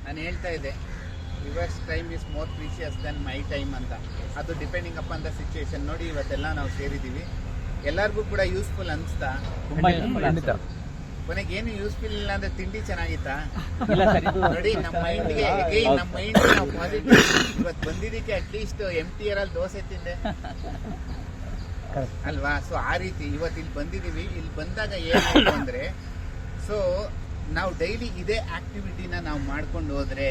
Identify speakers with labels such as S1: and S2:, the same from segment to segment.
S1: ನಾನು ಹೇಳ್ತಾ ಇದ್ದೆ yours time is more precious than my time ಅಂತ. ಅದು ಡಿಪೆಂಡಿಂಗ್ ಅಪಾನ್ ದ ಸಿಚುವೇಶನ್. ನೋಡಿ ಇವತ್ತೆಲ್ಲ ನಾವು ಸೇರಿದ್ದೀವಿ, ಎಲ್ಲರಿಗೂ ಕೂಡ ಯೂಸ್ಫುಲ್ ಅನಿಸ್ತಾ? ಕೊನೆಗೆ ಏನು ಯೂಸ್ಫುಲ್ ಇಲ್ಲ ಅಂದ್ರೆ ತಿಂಡಿ ಚೆನ್ನಾಗಿತ್ತಾ? ನೋಡಿ ನಮ್ಮ ಮೈಂಡ್ಗೆ ನಾವು ಪಾಸಿಟಿವ್ ಇವತ್ತು ಬಂದಿದ್ದಕ್ಕೆ ಅಟ್ಲೀಸ್ಟ್ MTR ದೋಸೆ ತಿಂದೆ ಅಲ್ವಾ? ಸೊ ಆ ರೀತಿ ಇವತ್ತು ಇಲ್ಲಿ ಬಂದಿದ್ದೀವಿ. ಇಲ್ಲಿ ಬಂದಾಗ ಏನಾಯ್ತು ಅಂದ್ರೆ, ಸೊ ನಾವು ಡೈಲಿ ಇದೇ ಆಕ್ಟಿವಿಟಿನ ನಾವು ಮಾಡ್ಕೊಂಡು ಹೋದ್ರೆ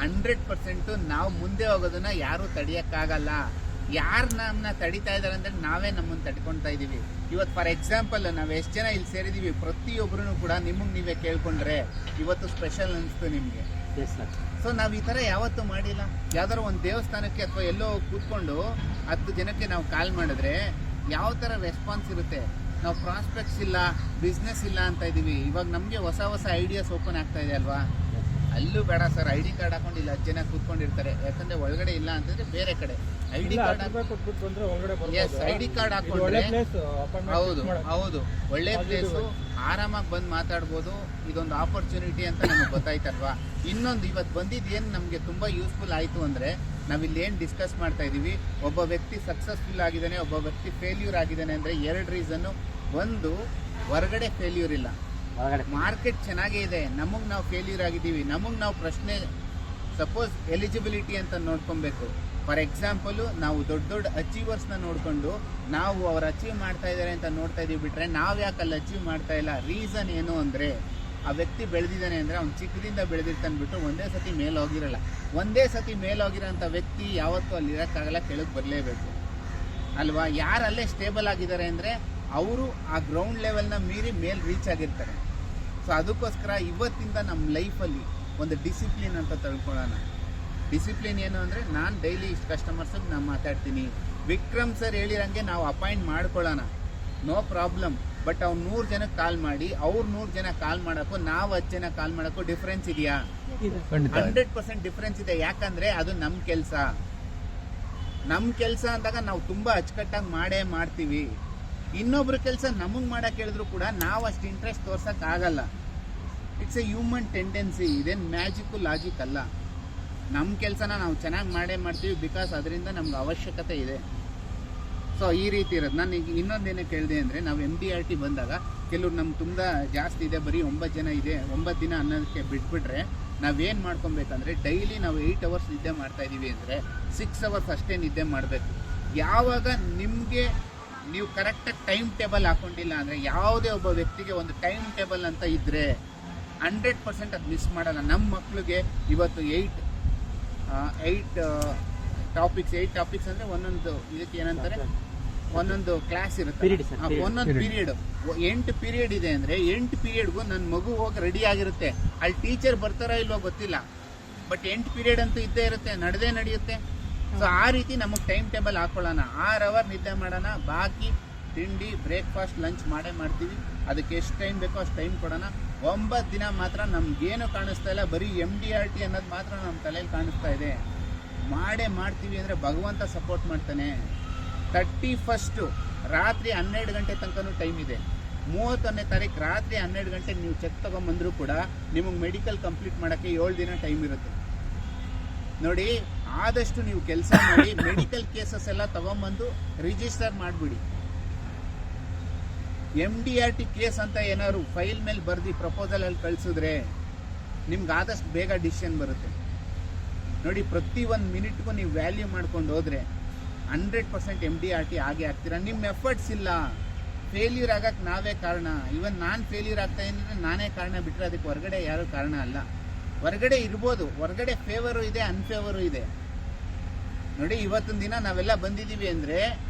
S1: 100% ನಾವು ಮುಂದೆ ಹೋಗೋದನ್ನ ಯಾರು ತಡೆಯಕ್ಕಾಗಲ್ಲ. ಯಾರು ನಮ್ಮನ್ನ ತಡಿತಾ ಇದಾರೆ ಅಂದ್ರೆ ನಾವೇ ನಮ್ಮನ್ನು ತಡ್ಕೊಳ್ತಾ ಇದೀವಿ. ಇವತ್ತು ಫಾರ್ ಎಕ್ಸಾಂಪಲ್ ನಾವು ಎಷ್ಟು ಜನ ಇಲ್ಲಿ ಸೇರಿದೀವಿ, ಪ್ರತಿಯೊಬ್ಬರೂ ಕೂಡ ನಿಮಗೆ ನೀವೇ ಕೇಳ್ಕೊಂಡ್ರೆ ಇವತ್ತು ಸ್ಪೆಷಲ್ ಅನಿಸ್ತು ನಿಮಗೆ. ಸೊ ನಾವು ಈ ತರ ಯಾವತ್ತೂ ಮಾಡಿಲ್ಲ. ಯಾವ್ದಾದ್ರು ಒಂದು ದೇವಸ್ಥಾನಕ್ಕೆ ಅಥವಾ ಎಲ್ಲೋ ಕೂತ್ಕೊಂಡು 10 ಜನಕ್ಕೆ ನಾವು ಕಾಲ್ ಮಾಡಿದ್ರೆ ಯಾವ ತರ ರೆಸ್ಪಾನ್ಸ್ ಇರುತ್ತೆ. ನಾವು ಪ್ರಾಸ್ಪೆಕ್ಟ್ಸ್ ಇಲ್ಲ, ಬಿಸ್ನೆಸ್ ಇಲ್ಲ ಅಂತ ಇದೀವಿ. ಇವಾಗ ನಮಗೆ ಹೊಸ ಹೊಸ ಐಡಿಯಾಸ್ ಓಪನ್ ಆಗ್ತಾ ಇದೆ ಅಲ್ವಾ? ಅಲ್ಲೂ ಬೇಡ ಸರ್, ID ಕಾರ್ಡ್ ಹಾಕೊಂಡು ಇಲ್ಲ 10 ಜನ ಕೂತ್ಕೊಂಡಿರ್ತಾರೆ. ಯಾಕಂದ್ರೆ ಒಳಗಡೆ ಇಲ್ಲ ಅಂತಂದ್ರೆ ಬೇರೆ ಕಡೆ ID ಕಾರ್ಡ್ ID ಕಾರ್ಡ್ ಹಾಕೊಂಡ್ರೆ ಹೌದು ಒಳ್ಳೆ ಪ್ಲೇಸು, ಆರಾಮಾಗಿ ಬಂದು ಮಾತಾಡ್ಬೋದು. ಇದೊಂದು ಆಪರ್ಚುನಿಟಿ ಅಂತ ನಮಗೆ ಗೊತ್ತಾಯ್ತಲ್ವಾ? ಇನ್ನೊಂದು ಇವತ್ತು ಬಂದಿದ್ದು ಏನು ನಮಗೆ ತುಂಬಾ ಯೂಸ್ಫುಲ್ ಆಯ್ತು ಅಂದ್ರೆ, ನಾವಿಲ್ಲಿ ಏನು ಡಿಸ್ಕಸ್ ಮಾಡ್ತಾ ಇದೀವಿ, ಒಬ್ಬ ವ್ಯಕ್ತಿ ಸಕ್ಸಸ್ಫುಲ್ ಆಗಿದ್ದಾನೆ, ಒಬ್ಬ ವ್ಯಕ್ತಿ ಫೇಲ್ಯೂರ್ ಆಗಿದ್ದಾನೆ ಅಂದ್ರೆ 2 ರೀಸನ್ನು. ಒಂದು, ಹೊರಗಡೆ ಫೇಲ್ಯೂರ್ ಇಲ್ಲ, ಮಾರ್ಕೆಟ್ ಚೆನ್ನಾಗೇ ಇದೆ, ನಮಗೆ ನಾವು ಫೇಲ್ಯೂರ್ ಆಗಿದ್ದೀವಿ. ನಮಗೆ ನಾವು ಪ್ರಶ್ನೆ, ಸಪೋಸ್ ಎಲಿಜಿಬಿಲಿಟಿ ಅಂತ ನೋಡ್ಕೊಬೇಕು. ಫಾರ್ ಎಕ್ಸಾಂಪಲ್ ನಾವು ದೊಡ್ಡ ಅಚೀವರ್ಸ್ನ ನೋಡ್ಕೊಂಡು ನಾವು ಅವ್ರು ಅಚೀವ್ ಮಾಡ್ತಾ ಇದ್ದಾರೆ ಅಂತ ನೋಡ್ತಾ ಇದೀವಿ ಬಿಟ್ರೆ ನಾವು ಯಾಕೆ ಅಲ್ಲಿ ಅಚೀವ್ ಮಾಡ್ತಾ ಇಲ್ಲ? ರೀಸನ್ ಏನು ಅಂದ್ರೆ, ಆ ವ್ಯಕ್ತಿ ಬೆಳೆದಿದ್ದಾನೆ ಅಂದ್ರೆ ಅವ್ನು ಚಿಕ್ಕದಿಂದ ಬೆಳೆದಿರ್ತಾನೆ ಬಿಟ್ಟು ಒಂದೇ ಸತಿ ಮೇಲೆ ಹೋಗಿರಲ್ಲ. ಒಂದೇ ಸತಿ ಮೇಲೆ ಹೋಗಿರೋಂಥ ವ್ಯಕ್ತಿ ಯಾವತ್ತೂ ಅಲ್ಲಿ ಇರೋಕ್ಕಾಗಲ್ಲ, ಕೆಳಗೆ ಬರಲೇಬೇಕು ಅಲ್ವಾ? ಯಾರು ಅಲ್ಲೇ ಸ್ಟೇಬಲ್ ಆಗಿದ್ದಾರೆ ಅಂದ್ರೆ ಅವರು ಆ ಗ್ರೌಂಡ್ ಲೆವೆಲ್ನ ಮೀರಿ ಮೇಲೆ ರೀಚ್ ಆಗಿರ್ತಾರೆ. ಸೊ ಅದಕ್ಕೋಸ್ಕರ ಇವತ್ತಿಂದ ನಮ್ಮ ಲೈಫಲ್ಲಿ ಒಂದು ಡಿಸಿಪ್ಲಿನ್ ಅಂತ ತಿಳ್ಕೊಳ್ಳೋಣ. ಡಿಸಿಪ್ಲಿನ್ ಏನು ಅಂದರೆ, ನಾನು ಡೈಲಿ ಇಷ್ಟು ಕಸ್ಟಮರ್ಸಿಗೆ ನಾನು ಮಾತಾಡ್ತೀನಿ. ವಿಕ್ರಮ್ ಸರ್ ಹೇಳಿರಂಗೆ ನಾವು ಅಪಾಯಿಂಟ್ ಮಾಡ್ಕೊಳ್ಳೋಣ, ನೋ ಪ್ರಾಬ್ಲಮ್. ಬಟ್ ಅವ್ರು 100 ಜನಕ್ಕೆ ಕಾಲ್ ಮಾಡಿ, ಅವ್ರು 100 ಜನ ಕಾಲ್ ಮಾಡೋಕ್ಕೂ ನಾವು 10 ಜನ ಕಾಲ್ ಮಾಡೋಕ್ಕೂ ಡಿಫ್ರೆನ್ಸ್ ಇದೆಯಾ? 100% ಡಿಫ್ರೆನ್ಸ್ ಇದೆ. ಯಾಕಂದರೆ ಅದು ನಮ್ಮ ಕೆಲಸ. ನಮ್ಮ ಕೆಲಸ ಅಂದಾಗ ನಾವು ತುಂಬ ಅಚ್ಚುಕಟ್ಟಾಗಿ ಮಾಡ್ತೀವಿ. ಇನ್ನೊಬ್ರ ಕೆಲಸ ನಮಗೆ ಮಾಡಕ್ಕೆ ಹೇಳಿದ್ರು ಕೂಡ ನಾವು ಅಷ್ಟು ಇಂಟ್ರೆಸ್ಟ್ ತೋರ್ಸಕ್ ಆಗಲ್ಲ. It's A human tendency. ಇದೇನು ಮ್ಯಾಜಿಕ್ ಲಾಜಿಕ್ ಅಲ್ಲ. ನಮ್ಮ ಕೆಲಸನ ನಾವು ಚೆನ್ನಾಗಿ ಮಾಡ್ತೀವಿ, ಬಿಕಾಸ್ ಅದರಿಂದ ನಮ್ಗೆ ಅವಶ್ಯಕತೆ ಇದೆ. ಸೊ ಈ ರೀತಿ ಇರೋದು. ನಾನು ಈಗ ಇನ್ನೊಂದೇನೇ ಕೇಳಿದೆ ಅಂದರೆ, ನಾವು MDRT ಬಂದಾಗ ಕೆಲವ್ರು ನಮ್ಗೆ ತುಂಬ ಜಾಸ್ತಿ ಇದೆ, ಬರೀ 9 ಜನ ಇದೆ, 9 ದಿನ ಅನ್ನೋದಕ್ಕೆ ಬಿಟ್ಬಿಟ್ರೆ ನಾವೇನು ಮಾಡ್ಕೊಬೇಕಂದ್ರೆ, ಡೈಲಿ ನಾವು 8 ಅವರ್ಸ್ ನಿದ್ದೆ ಮಾಡ್ತಾ ಇದ್ದೀವಿ ಅಂದರೆ 6 ಅವರ್ಸ್ ಅಷ್ಟೇ ನಿದ್ದೆ ಮಾಡಬೇಕು. ಯಾವಾಗ ನಿಮಗೆ ನೀವು ಕರೆಕ್ಟಾಗಿ ಟೈಮ್ ಟೇಬಲ್ ಹಾಕೊಂಡಿಲ್ಲ ಅಂದರೆ, ಯಾವುದೇ ಒಬ್ಬ ವ್ಯಕ್ತಿಗೆ ಒಂದು ಟೈಮ್ ಟೇಬಲ್ ಅಂತ ಇದ್ದರೆ 100% ಅದು ಮಿಸ್ ಮಾಡಲ್ಲ. ನಮ್ಮ ಮಕ್ಕಳಿಗೆ ಇವತ್ತು 8 ಟಾಪಿಕ್ಸ್ ಅಂದರೆ ಒಂದೊಂದು ಇದಕ್ಕೆ ಏನಂತಾರೆ, ಒಂದೊಂದು ಕ್ಲಾಸ್ ಇರುತ್ತೆ, ಒಂದೊಂದು ಪೀರಿಯಡ್ 8 ಪೀರಿಯಡ್ ಇದೆ ಅಂದರೆ 8 ಪೀರಿಯಡ್ಗೂ ನನ್ನ ಮಗು ಹೋಗಿ ರೆಡಿ ಆಗಿರುತ್ತೆ. ಅಲ್ಲಿ ಟೀಚರ್ ಬರ್ತಾರೋ ಇಲ್ವೋ ಗೊತ್ತಿಲ್ಲ, ಬಟ್ 8 ಪೀರಿಯಡ್ ಅಂತೂ ಇದ್ದೇ ಇರುತ್ತೆ, ನಡೆಯುತ್ತೆ. ಸೊ ಆ ರೀತಿ ನಮಗೆ ಟೈಮ್ ಟೇಬಲ್ ಹಾಕೊಳ್ಳೋಣ. 6 ಅವರ್ ನಿದ್ದೆ ಮಾಡೋಣ, ಬಾಕಿ ತಿಂಡಿ, ಬ್ರೇಕ್ಫಾಸ್ಟ್, ಲಂಚ್ ಮಾಡ್ತೀವಿ. ಅದಕ್ಕೆ ಎಷ್ಟು ಟೈಮ್ ಬೇಕೋ ಅಷ್ಟು ಟೈಮ್ ಕೊಡೋಣ. 9 ದಿನ ಮಾತ್ರ ನಮ್ಗೇನು ಕಾಣಿಸ್ತಾ ಇಲ್ಲ, ಬರೀ MDRT ಅನ್ನೋದು ಮಾತ್ರ ನಮ್ಮ ತಲೆಯಲ್ಲಿ ಕಾಣಿಸ್ತಾ ಇದೆ. ಮಾಡ್ತೀವಿ ಅಂದರೆ ಭಗವಂತ ಸಪೋರ್ಟ್ ಮಾಡ್ತಾನೆ. 31st ರಾತ್ರಿ 12 ಗಂಟೆ ತನಕನೂ ಟೈಮ್ ಇದೆ. 31ನೇ ತಾರೀಕು ರಾತ್ರಿ 12 ಗಂಟೆಗೆ ನೀವು ಚೆಕ್ ತೊಗೊಂಬಂದರೂ ಕೂಡ ನಿಮಗೆ ಮೆಡಿಕಲ್ ಕಂಪ್ಲೀಟ್ ಮಾಡೋಕ್ಕೆ 7 ದಿನ ಟೈಮ್ ಇರುತ್ತೆ. ನೋಡಿ, ಆದಷ್ಟು ನೀವು ಕೆಲಸ ಮಾಡಿ, ಮೆಡಿಕಲ್ ಕೇಸಸ್ ಎಲ್ಲ ತಗೊಂಬಂದು ರಿಜಿಸ್ಟರ್ ಮಾಡಿಬಿಡಿ. MDRT ಕೇಸ್ ಅಂತ ಏನಾದ್ರು ಫೈಲ್ ಮೇಲೆ ಬರ್ದು ಪ್ರಪೋಸಲ್ ಅಲ್ಲಿ ಕಳಿಸಿದ್ರೆ ನಿಮ್ಗೆ ಆದಷ್ಟು ಬೇಗ ಡಿಸಿಷನ್ ಬರುತ್ತೆ. ನೋಡಿ, ಪ್ರತಿ 1 ಮಿನಿಟ್ಗೂ ನೀವು ವ್ಯಾಲ್ಯೂ ಮಾಡ್ಕೊಂಡು ಹೋದ್ರೆ 100% MDRT ಆಗೇ ಆಗ್ತೀರಾ. ನಿಮ್ಮ ಎಫರ್ಟ್ಸ್ ಇಲ್ಲ, ಫೇಲ್ಯೂರ್ ಆಗಕ್ಕೆ ನಾವೇ ಕಾರಣ. ಇವನ್ ನಾನು ಫೇಲ್ಯೂರ್ ಆಗ್ತಾ ಇದ್ರೆ ನಾನೇ ಕಾರಣ ಬಿಟ್ಟರೆ ಅದಕ್ಕೆ ಹೊರಗಡೆ ಯಾರು ಕಾರಣ ಅಲ್ಲ. ಹೊರಗಡೆ ಇರ್ಬೋದು, ಹೊರಗಡೆ ಫೇವರು ಇದೆ, ಅನ್ಫೇವರು ಇದೆ. ನೋಡಿ, ಇವತ್ತಿನ ದಿನ ನಾವೆಲ್ಲ ಬಂದಿದ್ದೀವಿ ಅಂದರೆ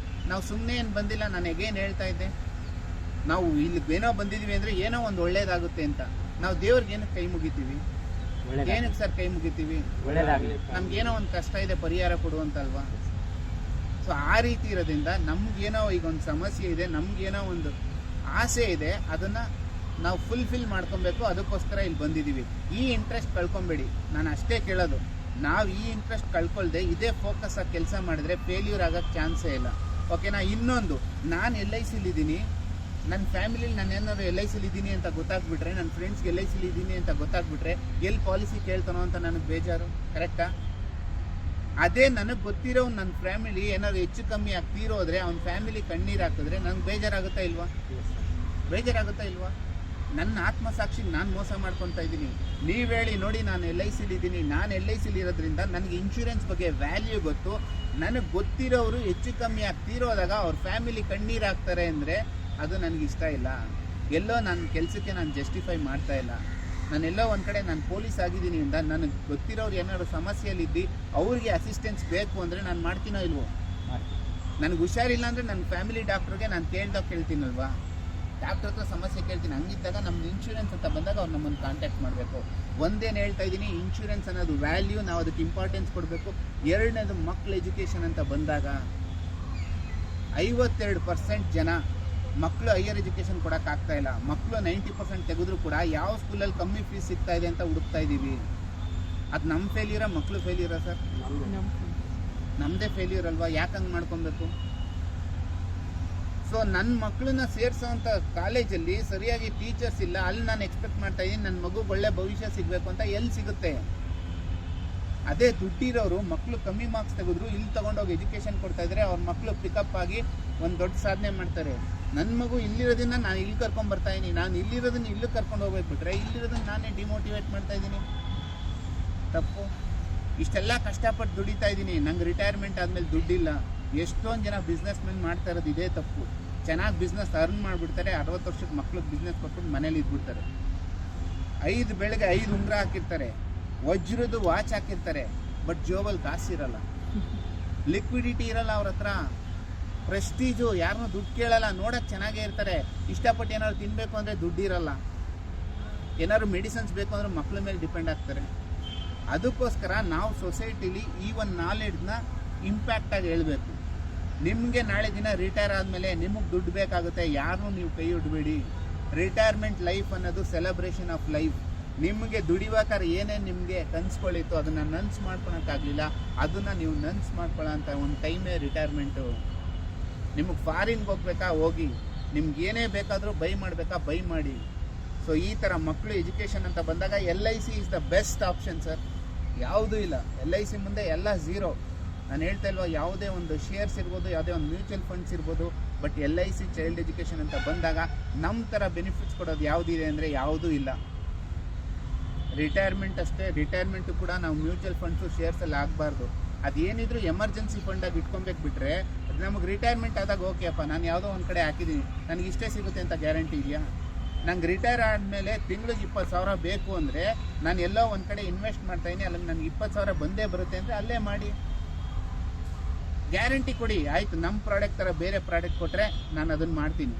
S1: ನಾವು ಸುಮ್ಮನೆ ಏನು ಬಂದಿಲ್ಲ. ನಾನು ಹೇಗೇನು ಹೇಳ್ತಾ ಇದ್ದೆ, ನಾವು ಇಲ್ಲಿ ಏನೋ ಬಂದಿದ್ದೀವಿ ಅಂದರೆ ಏನೋ ಒಂದು ಒಳ್ಳೇದಾಗುತ್ತೆ ಅಂತ. ನಾವು ದೇವ್ರಿಗೆ ಏನಕ್ಕೆ ಕೈ ಮುಗಿತೀವಿ? ಏನಕ್ಕೆ ಸರ್ ಕೈ ಮುಗಿತೀವಿ? ನಮ್ಗೇನೋ ಒಂದು ಕಷ್ಟ ಇದೆ, ಪರಿಹಾರ ಕೊಡುವಂತಲ್ವಾ? ಸೊ ಆ ರೀತಿ ಇರೋದ್ರಿಂದ ನಮ್ಗೇನೋ ಈಗ ಒಂದು ಸಮಸ್ಯೆ ಇದೆ, ನಮ್ಗೇನೋ ಒಂದು ಆಸೆ ಇದೆ, ಅದನ್ನು ನಾವು ಫುಲ್ಫಿಲ್ ಮಾಡ್ಕೊಬೇಕು. ಅದಕ್ಕೋಸ್ಕರ ಇಲ್ಲಿ ಬಂದಿದ್ದೀವಿ. ಈ ಇಂಟ್ರೆಸ್ಟ್ ಕಳ್ಕೊಬೇಡಿ. ನಾನು ಅಷ್ಟೇ ಕೇಳೋದು, ನಾವು ಈ ಇಂಟ್ರೆಸ್ಟ್ ಕಳ್ಕೊಳ್ದೆ ಇದೇ ಫೋಕಸ್ ಆಗಿ ಕೆಲಸ ಮಾಡಿದ್ರೆ ಫೇಲ್ಯೂರ್ ಆಗೋಕ್ಕೆ ಚಾನ್ಸೇ ಇಲ್ಲ. ಓಕೆನಾ? ಇನ್ನೊಂದು, ನಾನು LICಲಿದ್ದೀನಿ, ನನ್ನ ಫ್ಯಾಮಿಲಿಲಿ ನಾನು ಏನಾದ್ರು ಎಲ್ ಐ ಸಿಲಿ ಇದ್ದೀನಿ ಅಂತ ಗೊತ್ತಾಗ್ಬಿಟ್ರೆ, ನನ್ನ ಫ್ರೆಂಡ್ಸ್ಗೆ ಎಲ್ ಐ ಸಿಲಿ ಇದ್ದೀನಿ ಅಂತ ಗೊತ್ತಾಗ್ಬಿಟ್ರೆ ಎಲ್ಲಿ ಪಾಲಿಸಿ ಕೇಳ್ತಾನೋ ಅಂತ ನನಗೆ ಬೇಜಾರು. ಕರೆಕ್ಟಾ? ಅದೇ ನನಗೆ ಗೊತ್ತಿರೋ ನನ್ನ ಫ್ಯಾಮಿಲಿ ಏನಾದ್ರು ಹೆಚ್ಚು ಕಮ್ಮಿ ಆಗ್ತಿರೋದ್ರೆ ಅವ್ನ ಫ್ಯಾಮಿಲಿ ಕಣ್ಣೀರು ಹಾಕಿದ್ರೆ ನನಗೆ ಬೇಜಾರಾಗುತ್ತಾ ಇಲ್ವಾ? ಬೇಜಾರಾಗುತ್ತಾ ಇಲ್ವಾ? ನನ್ನ ಆತ್ಮಸಾಕ್ಷಿಗೆ ನಾನು ಮೋಸ ಮಾಡ್ಕೊತಾ ಇದ್ದೀನಿ. ನೀವು ಹೇಳಿ ನೋಡಿ, ನಾನು ಎಲ್ ಐ ಸಿಲಿ ಇದ್ದೀನಿ. ನಾನು ಎಲ್ ಐ ಸಿಲಿ ಇರೋದ್ರಿಂದ ನನಗೆ ಇನ್ಶೂರೆನ್ಸ್ ಬಗ್ಗೆ ವ್ಯಾಲ್ಯೂ ಗೊತ್ತು. ನನಗೆ ಗೊತ್ತಿರೋರು ಹೆಚ್ಚು ಕಮ್ಮಿ ಆಗ್ತಿರೋದಾಗ ಅವ್ರ ಫ್ಯಾಮಿಲಿ ಕಣ್ಣೀರು ಹಾಕ್ತಾರೆ ಅಂದರೆ ಅದು ನನಗೆ ಇಷ್ಟ ಇಲ್ಲ. ಎಲ್ಲೋ ನನ್ನ ಕೆಲಸಕ್ಕೆ ನಾನು ಜಸ್ಟಿಫೈ ಮಾಡ್ತಾ ಇಲ್ಲ. ನಾನೆಲ್ಲೋ ಒಂದು ಕಡೆ ನಾನು ಪೊಲೀಸ್ ಆಗಿದ್ದೀನಿ ಅಂತ ನನಗೆ ಗೊತ್ತಿರೋರು ಏನಾದ್ರು ಸಮಸ್ಯೆಯಲ್ಲಿದ್ದು ಅವ್ರಿಗೆ ಅಸಿಸ್ಟೆನ್ಸ್ ಬೇಕು ಅಂದರೆ ನಾನು ಮಾಡ್ತೀನೋ ಇಲ್ವೋ? ನನಗೆ ಹುಷಾರಿಲ್ಲ ಅಂದರೆ ನನ್ನ ಫ್ಯಾಮಿಲಿ ಡಾಕ್ಟ್ರಿಗೆ ನಾನು ಕೇಳ್ತೀನಲ್ವಾ? ಡಾಕ್ಟ್ರ್ ಹತ್ರ ಸಮಸ್ಯೆ ಕೇಳ್ತೀನಿ. ಹಂಗಿದ್ದಾಗ ನಮ್ದು ಇನ್ಶೂರೆನ್ಸ್ ಅಂತ ಬಂದಾಗ ಅವ್ರು ನಮ್ಮನ್ನು ಕಾಂಟ್ಯಾಕ್ಟ್ ಮಾಡಬೇಕು. ಒಂದೇನು ಹೇಳ್ತಾ ಇದ್ದೀನಿ, ಇನ್ಶೂರೆನ್ಸ್ ಅನ್ನೋದು ವ್ಯಾಲ್ಯೂ, ನಾವು ಅದಕ್ಕೆ ಇಂಪಾರ್ಟೆನ್ಸ್ ಕೊಡಬೇಕು. ಎರಡನೇದು ಮಕ್ಕಳ ಎಜುಕೇಷನ್ ಅಂತ ಬಂದಾಗ 52% ಜನ ಮಕ್ಕಳು ಹೈಯರ್ ಎಜುಕೇಷನ್ ಕೊಡೋಕ್ಕಾಗ್ತಾ ಇಲ್ಲ. ಮಕ್ಕಳು 90% ತೆಗೆದ್ರು ಕೂಡ ಯಾವ ಸ್ಕೂಲಲ್ಲಿ ಕಮ್ಮಿ ಫೀಸ್ ಸಿಗ್ತಾ ಇದೆ ಅಂತ ಹುಡುಕ್ತಾ ಇದ್ದೀವಿ. ಅದು ನಮ್ಮ ಫೇಲ್ಯೂರಾ, ಮಕ್ಕಳು ಫೇಲ್ಯೂರಾ ಸರ್? ನಮ್ಮದೇ ಫೇಲ್ಯೂರ್ ಅಲ್ವಾ? ಯಾಕೆ ಹಂಗೆ ಮಾಡ್ಕೊಬೇಕು? ಸೊ ನನ್ನ ಮಕ್ಕಳನ್ನ ಸೇರಿಸೋವಂಥ ಕಾಲೇಜಲ್ಲಿ ಸರಿಯಾಗಿ ಟೀಚರ್ಸ್ ಇಲ್ಲ. ಅಲ್ಲಿ ನಾನು ಎಕ್ಸ್ಪೆಕ್ಟ್ ಮಾಡ್ತಾ ಇದ್ದೀನಿ ನನ್ನ ಮಗುಗೆ ಒಳ್ಳೆ ಭವಿಷ್ಯ ಸಿಗಬೇಕು ಅಂತ. ಎಲ್ಲಿ ಸಿಗುತ್ತೆ? ಅದೇ ದುಡ್ಡಿರೋರು ಮಕ್ಕಳು ಕಮ್ಮಿ ಮಾರ್ಕ್ಸ್ ತೆಗೆದ್ರು ಇಲ್ಲಿ ತೊಗೊಂಡೋಗಿ ಎಜುಕೇಷನ್ ಕೊಡ್ತಾ ಇದ್ರೆ ಅವ್ರ ಮಕ್ಕಳು ಪಿಕಪ್ ಆಗಿ ಒಂದು ದೊಡ್ಡ ಸಾಧನೆ ಮಾಡ್ತಾರೆ. ನನ್ನ ಮಗು ಇಲ್ಲಿರೋದನ್ನ ನಾನು ಇಲ್ಲಿ ಕರ್ಕೊಂಡು ಬರ್ತಾ ಇದ್ದೀನಿ, ನಾನು ಇಲ್ಲಿರೋದನ್ನ ಇಲ್ಲಿ ಕರ್ಕೊಂಡು ಹೋಗ್ಬೇಕು ಬಿಟ್ರೆ ಇಲ್ಲಿರೋದನ್ನ ನಾನೇ ಡಿಮೋಟಿವೇಟ್ ಮಾಡ್ತಾ ಇದ್ದೀನಿ. ತಪ್ಪು. ಇಷ್ಟೆಲ್ಲ ಕಷ್ಟಪಟ್ಟು ದುಡಿತಾ ಇದ್ದೀನಿ, ನಂಗೆ ರಿಟೈರ್ಮೆಂಟ್ ಆದಮೇಲೆ ದುಡ್ಡಿಲ್ಲ. ಎಷ್ಟೊಂದು ಜನ ಬಿಸ್ನೆಸ್ ಮೆನ್ ಮಾಡ್ತಾ ಇರೋದು ಇದೇ ತಪ್ಪು. ಚೆನ್ನಾಗಿ ಬಿಸ್ನೆಸ್ ಅರ್ನ್ ಮಾಡಿಬಿಡ್ತಾರೆ, 60 ವರ್ಷಕ್ಕೆ ಮಕ್ಳಿಗೆ ಬಿಸ್ನೆಸ್ ಕೊಟ್ಬಿಟ್ಟು ಮನೇಲಿ ಇದ್ಬಿಡ್ತಾರೆ. 5 ಬೆಳಗ್ಗೆ 5 ಉಂಗುರ ಹಾಕಿರ್ತಾರೆ, ವಜ್ರದ್ದು ವಾಚ್ ಹಾಕಿರ್ತಾರೆ, ಬಟ್ ಜೋಬಲ್ಲಿ ಕಾಸಿರಲ್ಲ, ಲಿಕ್ವಿಡಿಟಿ ಇರಲ್ಲ ಅವ್ರ ಹತ್ರ. ಪ್ರೆಸ್ಟೀಜು, ಯಾರನ್ನೂ ದುಡ್ಡು ಕೇಳಲ್ಲ, ನೋಡೋಕೆ ಚೆನ್ನಾಗೇ ಇರ್ತಾರೆ. ಇಷ್ಟಪಟ್ಟು ಏನಾದ್ರು ತಿನ್ನಬೇಕು ಅಂದರೆ ದುಡ್ಡಿರಲ್ಲ, ಏನಾದ್ರು ಮೆಡಿಸಿನ್ಸ್ ಬೇಕು ಅಂದರೆ ಮಕ್ಳ ಮೇಲೆ ಡಿಪೆಂಡ್ ಆಗ್ತಾರೆ. ಅದಕ್ಕೋಸ್ಕರ ನಾವು ಸೊಸೈಟಿಲಿ ಈ ಒಂದು ನಾಲೆಡ್ಜ್ನ ಇಂಪ್ಯಾಕ್ಟಾಗಿ ಹೇಳಬೇಕು. ನಿಮಗೆ ನಾಳೆ ದಿನ ರಿಟೈರ್ ಆದಮೇಲೆ ನಿಮಗೆ ದುಡ್ಡು ಬೇಕಾಗುತ್ತೆ, ಯಾರನ್ನೂ ನೀವು ಕೈ ಇಡಬೇಡಿ. ರಿಟೈರ್ಮೆಂಟ್ ಲೈಫ್ ಅನ್ನೋದು ಸೆಲೆಬ್ರೇಷನ್ ಆಫ್ ಲೈಫ್. ನಿಮಗೆ ದುಡಿಬೇಕಾದ್ರೆ ಏನೇನು ನಿಮಗೆ ಕನ್ಸ್ಕೊಳ್ಳಿತ್ತು ಅದನ್ನು ನನ್ಸು ಮಾಡ್ಕೊಳಕ್ಕಾಗಲಿಲ್ಲ, ಅದನ್ನು ನೀವು ನನ್ಸು ಮಾಡ್ಕೊಳ್ಳೋ ಅಂತ ಒಂದು ಟೈಮೇ ರಿಟೈರ್ಮೆಂಟು. ನಿಮಗೆ ಫಾರಿನ್ಗೆ ಹೋಗ್ಬೇಕಾ ಹೋಗಿ, ನಿಮ್ಗೆ ಏನೇ ಬೇಕಾದರೂ ಬೈ ಮಾಡಬೇಕಾ ಬೈ ಮಾಡಿ. ಸೊ ಈ ಥರ ಮಕ್ಕಳು ಎಜುಕೇಷನ್ ಅಂತ ಬಂದಾಗ LIC is the best option sir. ಯಾವುದೂ ಇಲ್ಲ, LIC ಮುಂದೆ ಎಲ್ಲ ಝೀರೋ. ನಾನು ಹೇಳ್ತಾ ಇಲ್ವಾ, ಯಾವುದೇ ಒಂದು ಶೇರ್ಸ್ ಇರ್ಬೋದು, ಯಾವುದೇ ಒಂದು ಮ್ಯೂಚುವಲ್ ಫಂಡ್ಸ್ ಇರ್ಬೋದು, ಬಟ್ LIC ಚೈಲ್ಡ್ ಎಜುಕೇಷನ್ ಅಂತ ಬಂದಾಗ ನಮ್ಮ ಥರ ಬೆನಿಫಿಟ್ಸ್ ಕೊಡೋದು ಯಾವುದಿದೆ ಅಂದರೆ ಯಾವುದೂ ಇಲ್ಲ. ರಿಟೈರ್ಮೆಂಟ್ ಅಷ್ಟೇ. ರಿಟೈರ್ಮೆಂಟು ಕೂಡ ನಾವು ಮ್ಯೂಚುವಲ್ ಫಂಡ್ಸು ಶೇರ್ಸಲ್ಲಿ ಆಗಬಾರ್ದು. ಅದೇನಿದ್ರು ಎಮರ್ಜೆನ್ಸಿ ಫಂಡಾಗಿ ಇಟ್ಕೊಬೇಕು ಬಿಟ್ಟರೆ ಅದು ನಮಗೆ ರಿಟೈರ್ಮೆಂಟ್ ಆದಾಗ ಓಕೆ ಅಪ್ಪ ನಾನು ಯಾವುದೋ ಒಂದು ಕಡೆ ಹಾಕಿದ್ದೀನಿ, ನನಗೆ ಇಷ್ಟೇ ಸಿಗುತ್ತೆ ಅಂತ ಗ್ಯಾರಂಟಿ ಇದೆಯಾ? ನಂಗೆ ರಿಟೈರ್ ಆದಮೇಲೆ ತಿಂಗಳಿಗೆ 20,000 ಬೇಕು ಅಂದರೆ ನಾನು ಎಲ್ಲೋ ಒಂದು ಕಡೆ ಇನ್ವೆಸ್ಟ್ ಮಾಡ್ತಾಯಿದ್ದೀನಿ, ಅಲ್ಲಿಗೆ ನನಗೆ 20,000 ಬಂದೇ ಬರುತ್ತೆ ಅಂದರೆ ಅಲ್ಲೇ ಮಾಡಿ. ಗ್ಯಾರಂಟಿ ಕೊಡಿ. ಆಯಿತು, ನಮ್ಮ ಪ್ರಾಡಕ್ಟ್ ಥರ ಬೇರೆ ಪ್ರಾಡಕ್ಟ್ ಕೊಟ್ಟರೆ ನಾನು ಅದನ್ನು ಮಾಡ್ತೀನಿ.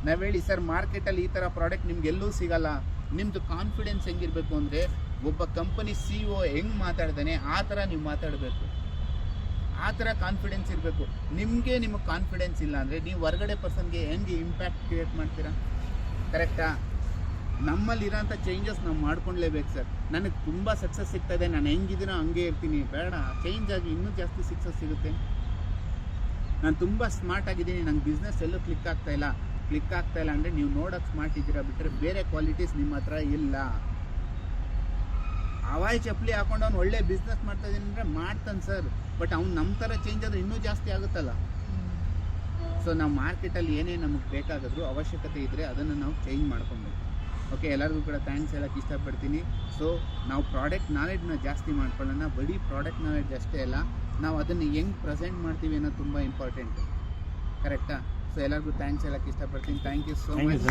S1: ನಾವು ಹೇಳಿ ಸರ್ ಮಾರ್ಕೆಟಲ್ಲಿ ಈ ಥರ ಪ್ರಾಡಕ್ಟ್ ನಿಮ್ಗೆ ಎಲ್ಲೂ ಸಿಗಲ್ಲ. ನಿಮ್ಮದು ಕಾನ್ಫಿಡೆನ್ಸ್ ಹೆಂಗಿರಬೇಕು ಅಂದರೆ ಒಬ್ಬ ಕಂಪನಿ CEO ಹೆಂಗೆ ಮಾತಾಡ್ತಾನೆ ಆ ಥರ ನೀವು ಮಾತಾಡಬೇಕು. ಆ ಥರ ಕಾನ್ಫಿಡೆನ್ಸ್ ಇರಬೇಕು. ನಿಮಗೆ ಕಾನ್ಫಿಡೆನ್ಸ್ ಇಲ್ಲ ಅಂದರೆ ನೀವು ಹೊರಗಡೆ ಪರ್ಸನ್ಗೆ ಹೆಂಗೆ ಇಂಪ್ಯಾಕ್ಟ್ ಕ್ರಿಯೇಟ್ ಮಾಡ್ತೀರಾ? ಕರೆಕ್ಟಾ? ನಮ್ಮಲ್ಲಿರೋಂಥ ಚೇಂಜಸ್ ನಾವು ಮಾಡ್ಕೊಳ್ಲೇಬೇಕು ಸರ್. ನನಗೆ ತುಂಬ ಸಕ್ಸಸ್ ಸಿಗ್ತಾಯಿದೆ, ನಾನು ಹೆಂಗಿದ್ದೀನೋ ಹಂಗೆ ಇರ್ತೀನಿ, ಬೇಡ ಚೇಂಜ್ ಆಗಿ ಇನ್ನೂ ಜಾಸ್ತಿ ಸಕ್ಸಸ್ ಸಿಗುತ್ತೆ. ನಾನು ತುಂಬ ಸ್ಮಾರ್ಟ್ ಆಗಿದ್ದೀನಿ, ನಂಗೆ ಬಿಸ್ನೆಸ್ ಎಲ್ಲೂ ಕ್ಲಿಕ್ ಆಗ್ತಾಯಿಲ್ಲ ಅಂದರೆ ನೀವು ನೋಡೋಕ್ಕೆ ಸ್ಮಾರ್ಟ್ ಇದ್ದೀರಾ ಬಿಟ್ಟರೆ ಬೇರೆ ಕ್ವಾಲಿಟೀಸ್ ನಿಮ್ಮ ಹತ್ರ ಇಲ್ಲ. ಹವಾಯಿ ಚಪ್ಪಲಿ ಹಾಕೊಂಡು ಅವ್ನು ಒಳ್ಳೆ ಬಿಸ್ನೆಸ್ ಮಾಡ್ತಾ ಇದ್ದೀನಿ ಅಂದರೆ ಮಾಡ್ತಾನೆ ಸರ್, ಬಟ್ ಅವ್ನು ನಮ್ಮ ಥರ ಚೇಂಜ್ ಆದರೆ ಇನ್ನೂ ಜಾಸ್ತಿ ಆಗುತ್ತಲ್ಲ. ಸೊ ನಾವು ಮಾರ್ಕೆಟಲ್ಲಿ ಏನೇ ನಮಗೆ ಬೇಕಾದರೂ ಅವಶ್ಯಕತೆ ಇದ್ದರೆ ಅದನ್ನು ನಾವು ಚೇಂಜ್ ಮಾಡ್ಕೊಬೇಕು. ಓಕೆ, ಎಲ್ಲರಿಗೂ ಕೂಡ ಥ್ಯಾಂಕ್ಸ್ ಹೇಳೋಕ್ಕೆ ಇಷ್ಟಪಡ್ತೀನಿ. ಸೊ ನಾವು ಪ್ರಾಡಕ್ಟ್ ನಾಲೆಡ್ಜನ್ನ ಜಾಸ್ತಿ ಮಾಡ್ಕೊಳ್ಳೋಣ. ಬರೀ ಪ್ರಾಡಕ್ಟ್ ನಾಲೆಡ್ಜ್ ಅಷ್ಟೇ ಅಲ್ಲ, ನಾವು ಅದನ್ನು ಹೆಂಗೆ ಪ್ರೆಸೆಂಟ್ ಮಾಡ್ತೀವಿ ಅನ್ನೋದು ತುಂಬ ಇಂಪಾರ್ಟೆಂಟ್. ಕರೆಕ್ಟಾ? ಸೊ ಎಲ್ಲರಿಗೂ ಥ್ಯಾಂಕ್ಸ್ ಹೇಳೋಕ್ಕೆ ಇಷ್ಟಪಡ್ತೀನಿ. Thank you so much.